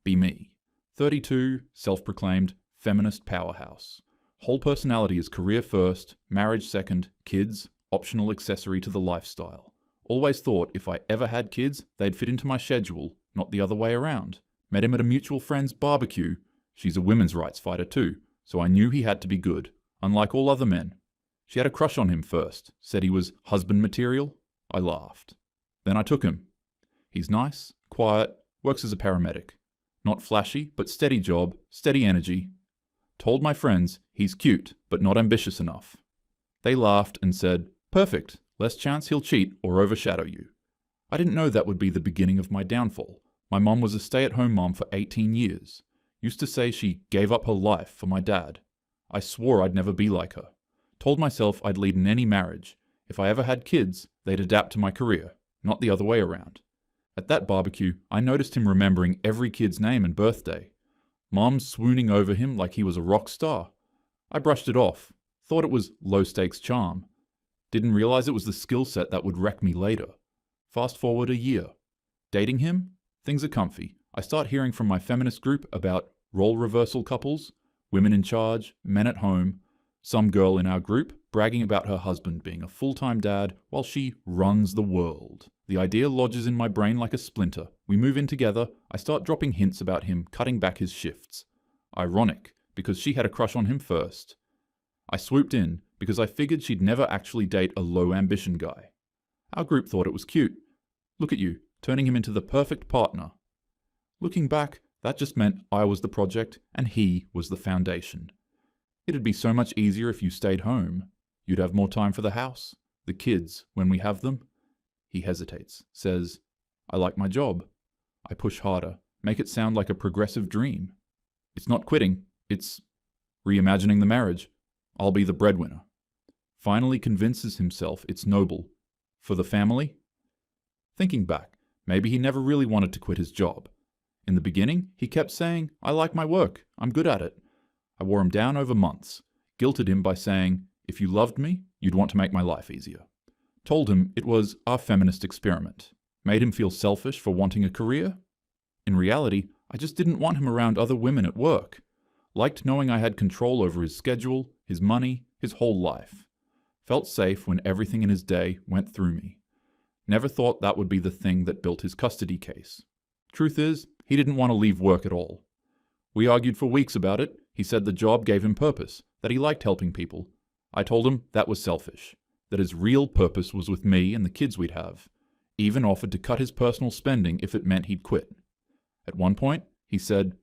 be me. 32, self-proclaimed feminist powerhouse. Whole personality is career first, marriage second, kids, optional accessory to the lifestyle. Always thought if I ever had kids, they'd fit into my schedule, not the other way around. Met him at a mutual friend's barbecue. She's a women's rights fighter too, so I knew he had to be good, unlike all other men. She had a crush on him first, said he was husband material. I laughed. Then I took him. He's nice, quiet, works as a paramedic. Not flashy, but steady job, steady energy. Told my friends he's cute, but not ambitious enough. They laughed and said, perfect, less chance he'll cheat or overshadow you. I didn't know that would be the beginning of my downfall. My mom was a stay-at-home mom for 18 years. Used to say she gave up her life for my dad. I swore I'd never be like her. Told myself I'd lead in any marriage. If I ever had kids, they'd adapt to my career, not the other way around. At that barbecue, I noticed him remembering every kid's name and birthday. Mom swooning over him like he was a rock star. I brushed it off. Thought it was low-stakes charm. Didn't realize it was the skill set that would wreck me later. Fast forward a year. Dating him? Things are comfy. I start hearing from my feminist group about role reversal couples, women in charge, men at home. Some girl in our group bragging about her husband being a full-time dad while she runs the world. The idea lodges in my brain like a splinter. We move in together. I start dropping hints about him cutting back his shifts. Ironic, because she had a crush on him first. I swooped in because I figured she'd never actually date a low-ambition guy. Our group thought it was cute. Look at you, turning him into the perfect partner. Looking back, that just meant I was the project and he was the foundation. It'd be so much easier if you stayed home. You'd have more time for the house, the kids, when we have them. He hesitates, says, I like my job. I push harder, make it sound like a progressive dream. It's not quitting, it's reimagining the marriage. I'll be the breadwinner. Finally convinces himself it's noble. For the family? Thinking back, maybe he never really wanted to quit his job. In the beginning, he kept saying, I like my work, I'm good at it. I wore him down over months, guilted him by saying, if you loved me, you'd want to make my life easier. Told him it was our feminist experiment. Made him feel selfish for wanting a career. In reality, I just didn't want him around other women at work. Liked knowing I had control over his schedule, his money, his whole life. Felt safe when everything in his day went through me. Never thought that would be the thing that built his custody case. Truth is, he didn't want to leave work at all. We argued for weeks about it. He said the job gave him purpose, that he liked helping people. I told him that was selfish, that his real purpose was with me and the kids we'd have. Even offered to cut his personal spending if it meant he'd quit. At one point, he said,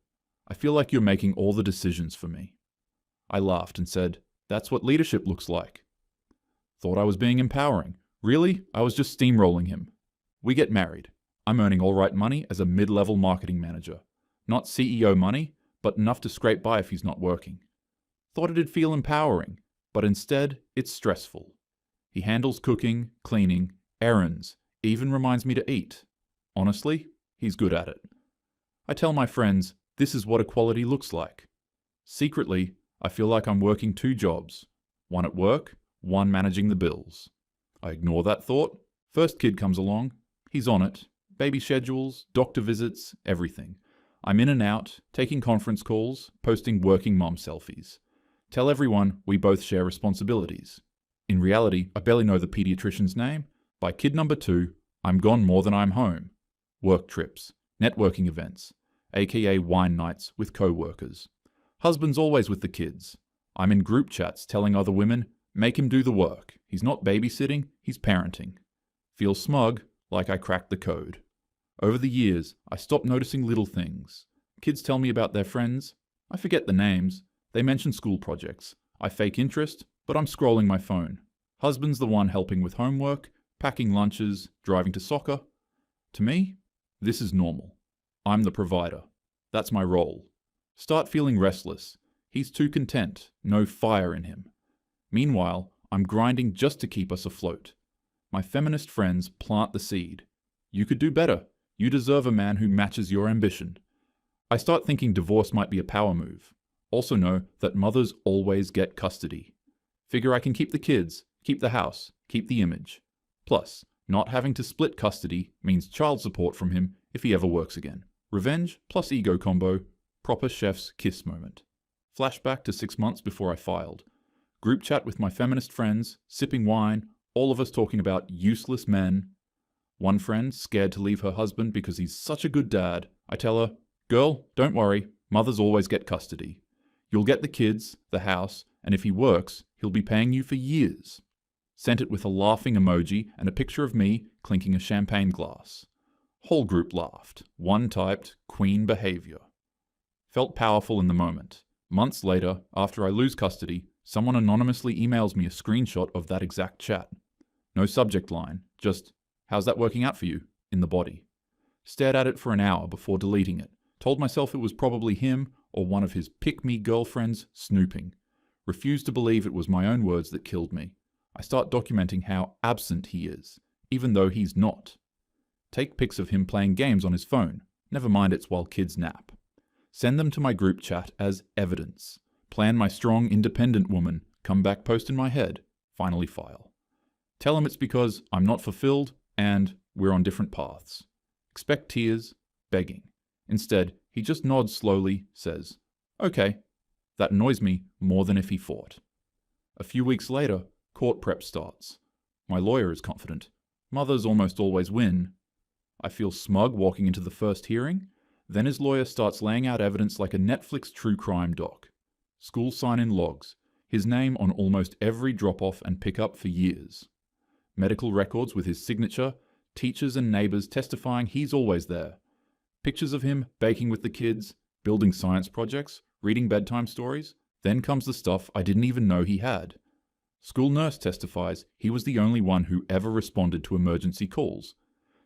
I feel like you're making all the decisions for me. I laughed and said, that's what leadership looks like. Thought I was being empowering. Really, I was just steamrolling him. We get married. I'm earning all right money as a mid-level marketing manager. Not CEO money, but enough to scrape by if he's not working. Thought it'd feel empowering, but instead, it's stressful. He handles cooking, cleaning, errands, even reminds me to eat. Honestly, he's good at it. I tell my friends, this is what equality looks like. Secretly, I feel like I'm working 2 jobs. One at work, one managing the bills. I ignore that thought. First kid comes along. He's on it. Baby schedules, doctor visits, everything. I'm in and out, taking conference calls, posting working mom selfies. Tell everyone we both share responsibilities. In reality, I barely know the pediatrician's name. By kid number 2, I'm gone more than I'm home. Work trips, networking events, aka wine nights with co-workers. Husband's always with the kids. I'm in group chats telling other women, make him do the work. He's not babysitting, he's parenting. Feel smug, like I cracked the code. Over the years, I stopped noticing little things. Kids tell me about their friends. I forget the names. They mention school projects. I fake interest, but I'm scrolling my phone. Husband's the one helping with homework, packing lunches, driving to soccer. To me, this is normal. I'm the provider. That's my role. Start feeling restless. He's too content, no fire in him. Meanwhile, I'm grinding just to keep us afloat. My feminist friends plant the seed. You could do better. You deserve a man who matches your ambition. I start thinking divorce might be a power move. Also know that mothers always get custody. Figure I can keep the kids, keep the house, keep the image. Plus, not having to split custody means child support from him if he ever works again. Revenge plus ego combo, proper chef's kiss moment. Flashback to 6 months before I filed. Group chat with my feminist friends, sipping wine, all of us talking about useless men. One friend, scared to leave her husband because he's such a good dad. I tell her, "Girl, don't worry, mothers always get custody. You'll get the kids, the house, and if he works, he'll be paying you for years." Sent it with a laughing emoji and a picture of me clinking a champagne glass. Whole group laughed. One typed, "Queen behavior." Felt powerful in the moment. Months later, after I lose custody, someone anonymously emails me a screenshot of that exact chat. No subject line, just, "How's that working out for you?" in the body. Stared at it for an hour before deleting it. Told myself it was probably him or one of his pick-me girlfriends snooping. Refused to believe it was my own words that killed me. I start documenting how absent he is, even though he's not. Take pics of him playing games on his phone. Never mind it's while kids nap. Send them to my group chat as evidence. Plan my strong, independent woman, comeback post in my head, finally file. Tell him it's because I'm not fulfilled and we're on different paths. Expect tears, begging. Instead, he just nods slowly, says, "Okay." That annoys me more than if he fought. A few weeks later, court prep starts. My lawyer is confident. Mothers almost always win. I feel smug walking into the first hearing. Then his lawyer starts laying out evidence like a Netflix true crime doc. School sign-in logs. His name on almost every drop-off and pick-up for years. Medical records with his signature. Teachers and neighbors testifying he's always there. Pictures of him baking with the kids, building science projects, reading bedtime stories. Then comes the stuff I didn't even know he had. School nurse testifies he was the only one who ever responded to emergency calls.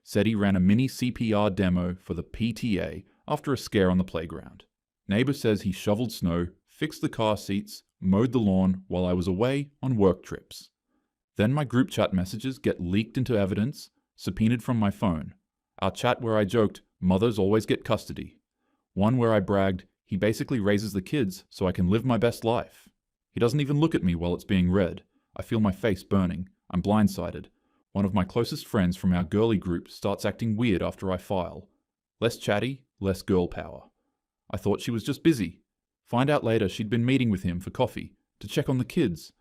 Said he ran a mini CPR demo for the PTA after a scare on the playground. Neighbor says he shoveled snow, fixed the car seats, mowed the lawn while I was away on work trips. Then my group chat messages get leaked into evidence, subpoenaed from my phone. Our chat where I joked, "Mothers always get custody." One where I bragged, "He basically raises the kids so I can live my best life." He doesn't even look at me while it's being read. I feel my face burning. I'm blindsided. One of my closest friends from our girly group starts acting weird after I file. Less chatty, less girl power. I thought she was just busy. Find out later she'd been meeting with him for coffee, to check on the kids.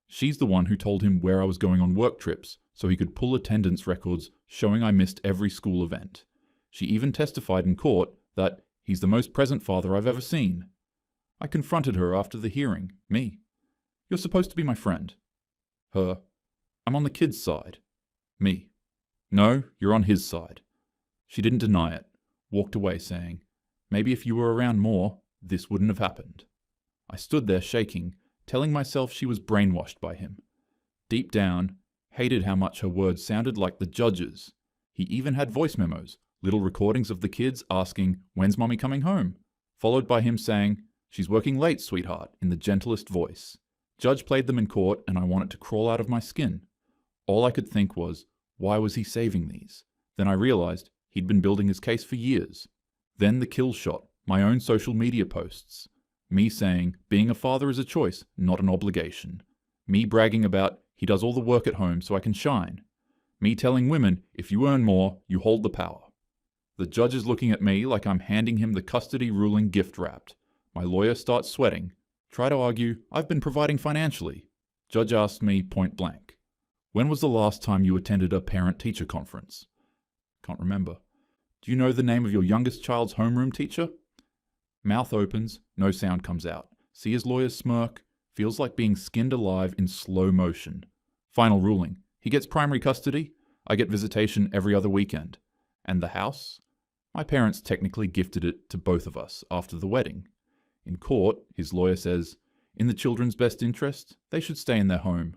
She's the one who told him where I was going on work trips, so he could pull attendance records showing I missed every school event. She even testified in court that he's the most present father I've ever seen. I confronted her after the hearing, me. "You're supposed to be my friend." Her. "I'm on the kid's side." Me. "No, you're on his side." She didn't deny it. Walked away saying, "Maybe if you were around more, this wouldn't have happened." I stood there shaking, telling myself she was brainwashed by him. Deep down, hated how much her words sounded like the judge's. He even had voice memos, little recordings of the kids asking, "When's mommy coming home?" Followed by him saying, "She's working late, sweetheart," in the gentlest voice. Judge played them in court and I wanted to crawl out of my skin. All I could think was, why was he saving these? Then I realized he'd been building his case for years. Then the kill shot, my own social media posts. Me saying, being a father is a choice, not an obligation. Me bragging about, he does all the work at home so I can shine. Me telling women, if you earn more, you hold the power. The judge is looking at me like I'm handing him the custody ruling gift wrapped. My lawyer starts sweating. Try to argue, I've been providing financially. Judge asks me point blank, "When was the last time you attended a parent-teacher conference?" Can't remember. "Do you know the name of your youngest child's homeroom teacher?" Mouth opens, no sound comes out. See his lawyer smirk. Feels like being skinned alive in slow motion. Final ruling. He gets primary custody. I get visitation every other weekend. And the house? My parents technically gifted it to both of us after the wedding. In court, his lawyer says, in the children's best interest, they should stay in their home.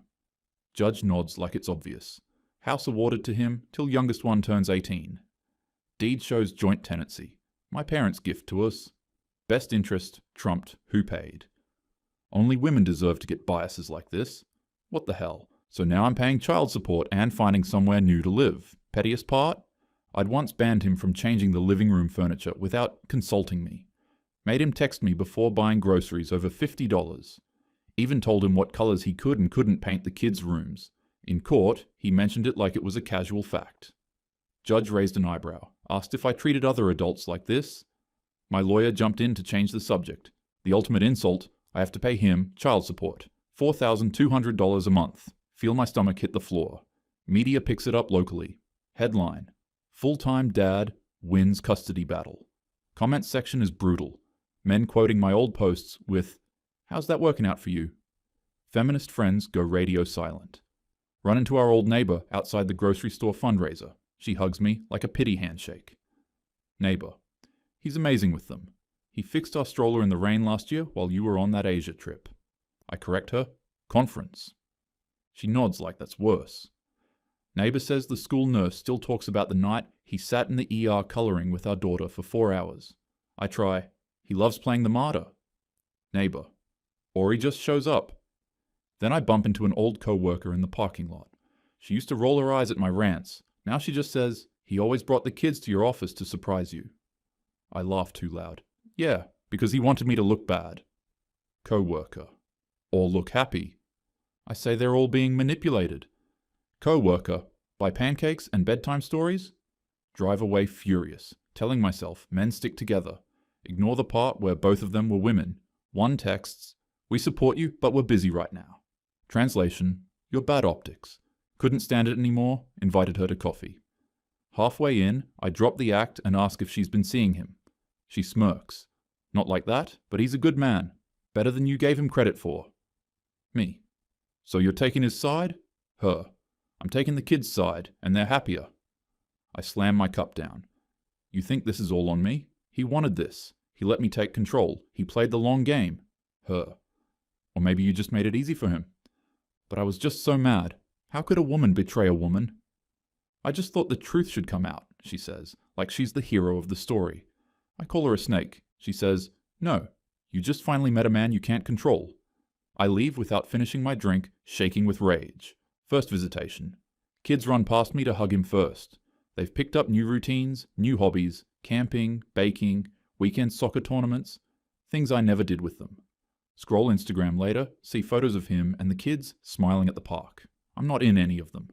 Judge nods like it's obvious. House awarded to him till youngest one turns 18. Deed shows joint tenancy. My parents' gift to us. Best interest trumped who paid. Only women deserve to get biases like this. What the hell? So now I'm paying child support and finding somewhere new to live. Pettiest part? I'd once banned him from changing the living room furniture without consulting me. Made him text me before buying groceries over $50. Even told him what colors he could and couldn't paint the kids' rooms. In court, he mentioned it like it was a casual fact. Judge raised an eyebrow, asked if I treated other adults like this. My lawyer jumped in to change the subject. The ultimate insult, I have to pay him child support. $4,200 a month. Feel my stomach hit the floor. Media picks it up locally. Headline: Full-time dad wins custody battle. Comment section is brutal. Men quoting my old posts with, "How's that working out for you?" Feminist friends go radio silent. Run into our old neighbor outside the grocery store fundraiser. She hugs me like a pity handshake. Neighbor: He's amazing with them. He fixed our stroller in the rain last year while you were on that Asia trip. I correct her. Conference. She nods like that's worse. Neighbor says the school nurse still talks about the night he sat in the ER coloring with our daughter for 4 hours. I try. He loves playing the martyr. Neighbor: Or he just shows up. Then I bump into an old co-worker in the parking lot. She used to roll her eyes at my rants. Now she just says, "He always brought the kids to your office to surprise you." I laugh too loud. Yeah, because he wanted me to look bad. Co-worker: Or look happy. I say they're all being manipulated. Co-worker: Buy pancakes and bedtime stories? Drive away furious, telling myself men stick together. Ignore the part where both of them were women. One texts, "We support you, but we're busy right now." Translation: You're bad optics. Couldn't stand it anymore, invited her to coffee. Halfway in, I drop the act and ask if she's been seeing him. She smirks. Not like that, but he's a good man. Better than you gave him credit for. Me: So you're taking his side? Her: I'm taking the kids' side, and they're happier. I slam my cup down. You think this is all on me? He wanted this. He let me take control. He played the long game. Her: Or maybe you just made it easy for him. But I was just so mad. How could a woman betray a woman? I just thought the truth should come out, she says, like she's the hero of the story. I call her a snake. She says, "No, you just finally met a man you can't control." I leave without finishing my drink, shaking with rage. First visitation. Kids run past me to hug him first. They've picked up new routines, new hobbies, camping, baking, weekend soccer tournaments, things I never did with them. Scroll Instagram later, see photos of him and the kids smiling at the park. I'm not in any of them.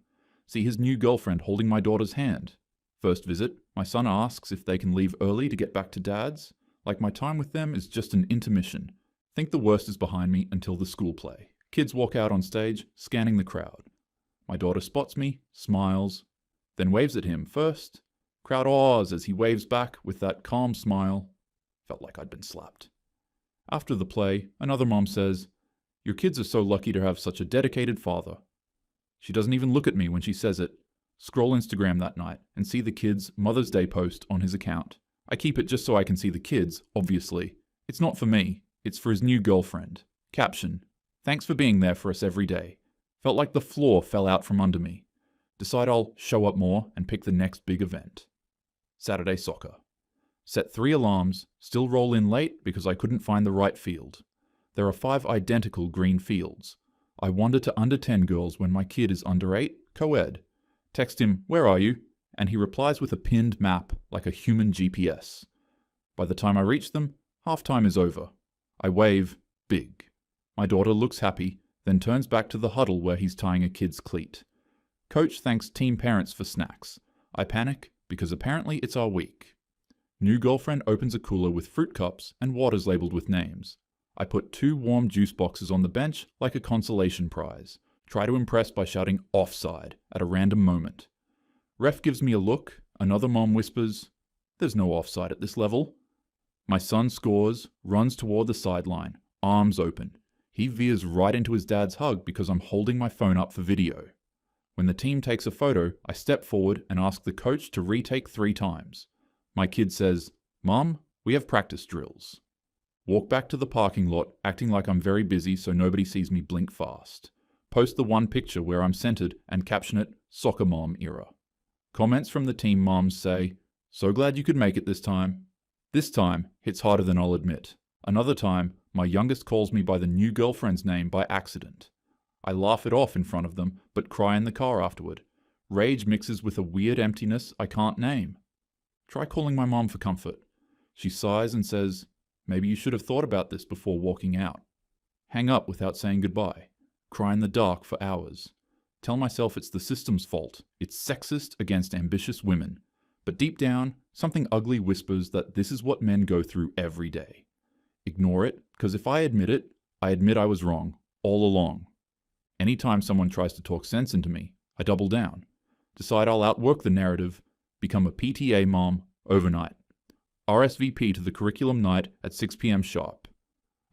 See his new girlfriend holding my daughter's hand. First visit, my son asks if they can leave early to get back to dad's. Like my time with them is just an intermission. Think the worst is behind me until the school play. Kids walk out on stage, scanning the crowd. My daughter spots me, smiles, then waves at him first. Crowd awes as he waves back with that calm smile. Felt like I'd been slapped. After the play, another mom says, "Your kids are so lucky to have such a dedicated father." She doesn't even look at me when she says it. Scroll Instagram that night and see the kids' Mother's Day post on his account. I keep it just so I can see the kids, obviously. It's not for me, it's for his new girlfriend. Caption: "Thanks for being there for us every day. Felt like the floor fell out from under me. Decide I'll show up more and pick the next big event." Saturday soccer. Set 3 alarms, still roll in late because I couldn't find the right field. There are 5 identical green fields. I wander to under 10 girls when my kid is under 8, co-ed. Text him, "Where are you?" and he replies with a pinned map like a human GPS. By the time I reach them, halftime is over. I wave, big. My daughter looks happy, then turns back to the huddle where he's tying a kid's cleat. Coach thanks team parents for snacks. I panic because apparently it's our week. New girlfriend opens a cooler with fruit cups and waters labeled with names. I put 2 warm juice boxes on the bench like a consolation prize. Try to impress by shouting "offside" at a random moment. Ref gives me a look. Another mom whispers, "There's no offside at this level." My son scores, runs toward the sideline, arms open. He veers right into his dad's hug because I'm holding my phone up for video. When the team takes a photo, I step forward and ask the coach to retake 3 times. My kid says, "Mom, we have practice drills." Walk back to the parking lot, acting like I'm very busy so nobody sees me blink fast. Post the one picture where I'm centered and caption it, "Soccer Mom Era." Comments from the team moms say, "So glad you could make it this time." This time hits harder than I'll admit. Another time, my youngest calls me by the new girlfriend's name by accident. I laugh it off in front of them, but cry in the car afterward. Rage mixes with a weird emptiness I can't name. Try calling my mom for comfort. She sighs and says, "Maybe you should have thought about this before walking out." Hang up without saying goodbye. Cry in the dark for hours. Tell myself it's the system's fault. It's sexist against ambitious women. But deep down, Something ugly whispers that this is what men go through every day. Ignore it, because if I admit it, I admit I was wrong, all along. Anytime someone tries to talk sense into me, I double down. Decide I'll outwork the narrative, become a PTA mom overnight. RSVP to the curriculum night at 6 p.m. sharp.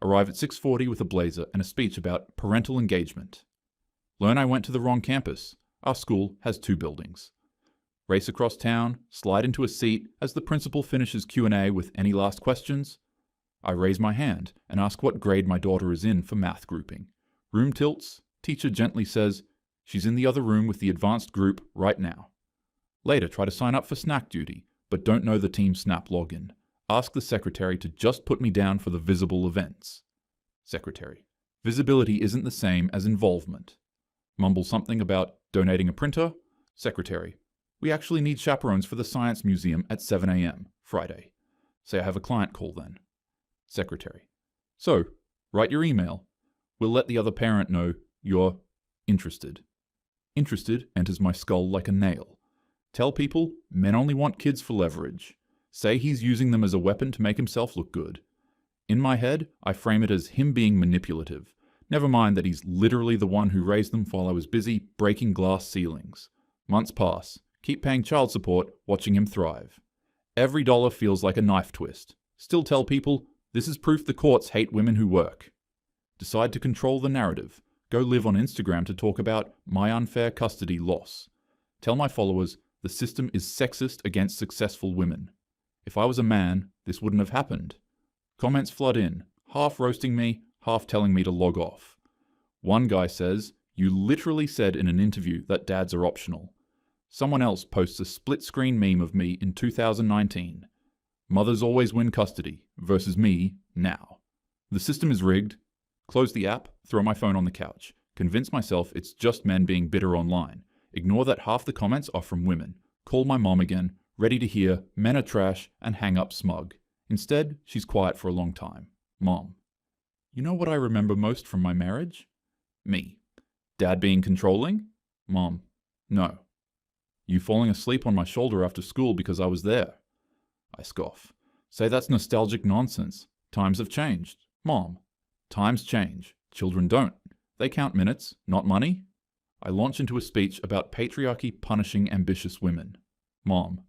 Arrive at 6:40 with a blazer and a speech about parental engagement. Learn I went to the wrong campus. Our school has 2 buildings. Race across town, slide into a seat as the principal finishes Q&A with any last questions. I raise my hand and ask what grade my daughter is in for math grouping. Room tilts, teacher gently says, she's in the other room with the advanced group right now. Later try to sign up for snack duty, but don't know the Team Snap login. Ask the secretary to just put me down for the visible events. Secretary: visibility isn't the same as involvement. Mumble something about donating a printer. Secretary: we actually need chaperones for the Science Museum at 7 a.m. Friday. Say I have a client call then. Secretary: so, write your email. We'll let the other parent know you're interested. Interested enters my skull like a nail. Tell people men only want kids for leverage. Say he's using them as a weapon to make himself look good. In my head, I frame it as him being manipulative. Never mind that he's literally the one who raised them while I was busy breaking glass ceilings. Months pass. Keep paying child support, watching him thrive. Every dollar feels like a knife twist. Still tell people, this is proof the courts hate women who work. Decide to control the narrative. Go live on Instagram to talk about my unfair custody loss. Tell my followers the system is sexist against successful women. If I was a man, this wouldn't have happened. Comments flood in, half roasting me, half telling me to log off. One guy says, you literally said in an interview that dads are optional. Someone else posts a split-screen meme of me in 2019. Mothers always win custody, versus me, now. The system is rigged. Close the app, throw my phone on the couch. Convince myself it's just men being bitter online. Ignore that half the comments are from women. Call my mom again, ready to hear men are trash and hang up smug. Instead, she's quiet for a long time. Mom: you know what I remember most from my marriage? Me: dad being controlling? Mom: no. You falling asleep on my shoulder after school because I was there? I scoff. Say that's nostalgic nonsense. Times have changed. Mom: times change. Children don't. They count minutes, not money. I launch into a speech about patriarchy punishing ambitious women. Mom: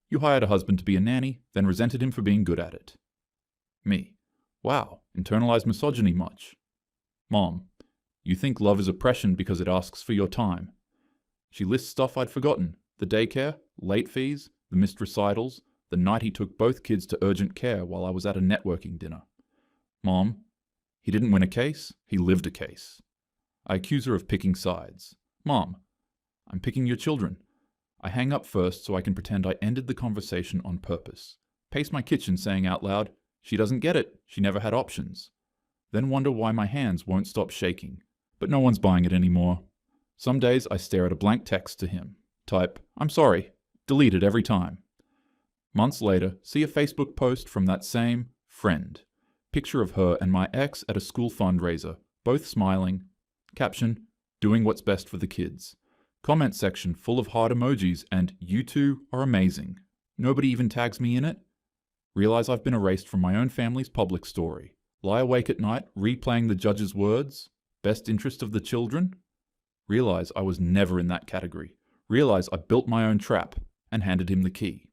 you hired a husband to be a nanny, then resented him for being good at it. Me: wow, internalized misogyny much. Mom: you think love is oppression because it asks for your time. She lists stuff I'd forgotten: the daycare, late fees, the missed recitals, the night he took both kids to urgent care while I was at a networking dinner. Mom: he didn't win a case, he lived a case. I accuse her of picking sides. Mom: I'm picking your children. I hang up first so I can pretend I ended the conversation on purpose. Pace my kitchen saying out loud, she doesn't get it, she never had options. Then wonder why my hands won't stop shaking. But no one's buying it anymore. Some days I stare at a blank text to him. Type, I'm sorry. Delete it every time. Months later, see a Facebook post from that same friend. Picture of her and my ex at a school fundraiser, both smiling. Caption, doing what's best for the kids. Comment section full of heart emojis and you two are amazing. Nobody even tags me in it. Realize I've been erased from my own family's public story. Lie awake at night replaying the judge's words. Best interest of the children. Realize I was never in that category. Realize I built my own trap and handed him the key.